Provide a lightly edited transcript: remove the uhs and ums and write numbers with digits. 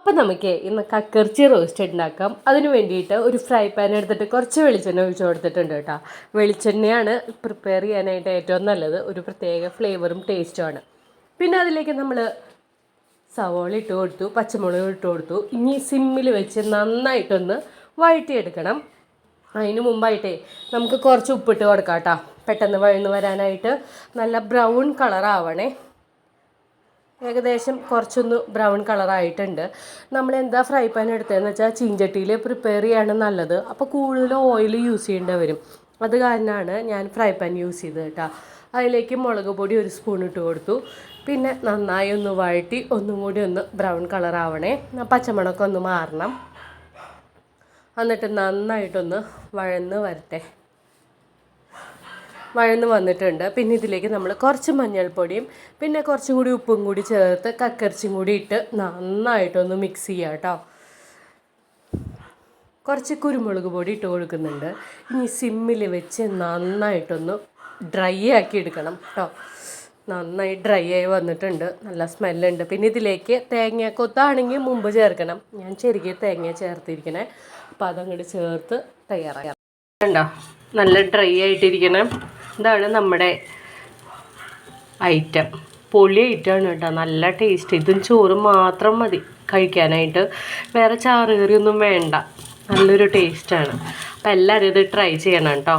അപ്പം നമുക്ക് ഇന്ന് കക്കിറച്ചി റോസ്റ്റ് ഉണ്ടാക്കാം. അതിന് വേണ്ടിയിട്ട് ഒരു ഫ്രൈ പാൻ എടുത്തിട്ട് കുറച്ച് വെളിച്ചെണ്ണ ഒഴിച്ച് കൊടുത്തിട്ടുണ്ട് കേട്ടോ. വെളിച്ചെണ്ണയാണ് പ്രിപ്പയർ ചെയ്യാനായിട്ട് ഏറ്റവും നല്ലത്, ഒരു പ്രത്യേക ഫ്ലേവറും ടേസ്റ്റുമാണ്. പിന്നെ അതിലേക്ക് നമ്മൾ സവോള ഇട്ട് കൊടുത്തു, പച്ചമുളക് ഇട്ട് കൊടുത്തു. ഇനി സിമ്മിൽ വെച്ച് നന്നായിട്ടൊന്ന് വഴറ്റിയെടുക്കണം. അതിന് മുമ്പായിട്ടേ നമുക്ക് കുറച്ച് ഉപ്പിട്ട് കൊടുക്കാം കേട്ടോ, പെട്ടെന്ന് വഴന്ന് വരാനായിട്ട്. നല്ല ബ്രൗൺ കളറാവണേ. ഏകദേശം കുറച്ചൊന്ന് ബ്രൗൺ കളറായിട്ടുണ്ട്. നമ്മൾ എന്താ ഫ്രൈ പാൻ എടുത്തതെന്ന് വെച്ചാൽ ചീഞ്ചട്ടിയിൽ പ്രിപ്പയർ ചെയ്യാണ് നല്ലത്. അപ്പോൾ കൂടുതൽ ഓയിൽ യൂസ് ചെയ്യേണ്ടി വരും. അത് കാരണമാണ് ഞാൻ ഫ്രൈ പാൻ യൂസ് ചെയ്തത് കേട്ടോ. അതിലേക്ക് മുളക് പൊടി 1 സ്പൂൺ ഇട്ട് കൊടുത്തു. പിന്നെ നന്നായി ഒന്ന് വഴറ്റി ഒന്നും കൂടി ഒന്ന് ബ്രൗൺ കളറാവണേ, പച്ചമുളകൊക്കെ ഒന്ന് മാറണം. എന്നിട്ട് നന്നായിട്ടൊന്ന് വഴന്ന് വരട്ടെ. വഴന്ന് വന്നിട്ടുണ്ട്. പിന്നെ ഇതിലേക്ക് നമ്മൾ കുറച്ച് മഞ്ഞൾപ്പൊടിയും പിന്നെ കുറച്ചും കൂടി ഉപ്പും കൂടി ചേർത്ത് കക്കിറച്ചിയും കൂടി ഇട്ട് നന്നായിട്ടൊന്ന് മിക്സ് ചെയ്യുക കേട്ടോ. കുറച്ച് കുരുമുളക് പൊടി ഇട്ട് കൊടുക്കുന്നുണ്ട്. ഇനി സിമ്മിൽ വെച്ച് നന്നായിട്ടൊന്ന് ഡ്രൈ ആക്കി എടുക്കണം കേട്ടോ. നന്നായി ഡ്രൈ ആയി വന്നിട്ടുണ്ട്, നല്ല സ്മെല്ലുണ്ട്. പിന്നെ ഇതിലേക്ക് തേങ്ങാക്കൊത്താണെങ്കിൽ മുമ്പ് ചേർക്കണം. ഞാൻ ചെറിയ തേങ്ങ ചേർത്തിരിക്കണേ. അപ്പോൾ അതങ്ങോട്ട് ചേർത്ത് തയ്യാറാക്കാം. കണ്ടോ, നല്ല ഡ്രൈ ആയിട്ടിരിക്കണം. ഇതാണ് നമ്മുടെ ഐറ്റം. പൊളി ഐറ്റമാണ് കേട്ടോ, നല്ല ടേസ്റ്റ്. ഇതും ചോറ് മാത്രം മതി കഴിക്കാനായിട്ട്, വേറെ ചാറ് കറിയൊന്നും വേണ്ട. നല്ലൊരു ടേസ്റ്റാണ്. അപ്പോൾ എല്ലാവരും ഇത് ട്രൈ ചെയ്യണം കേട്ടോ.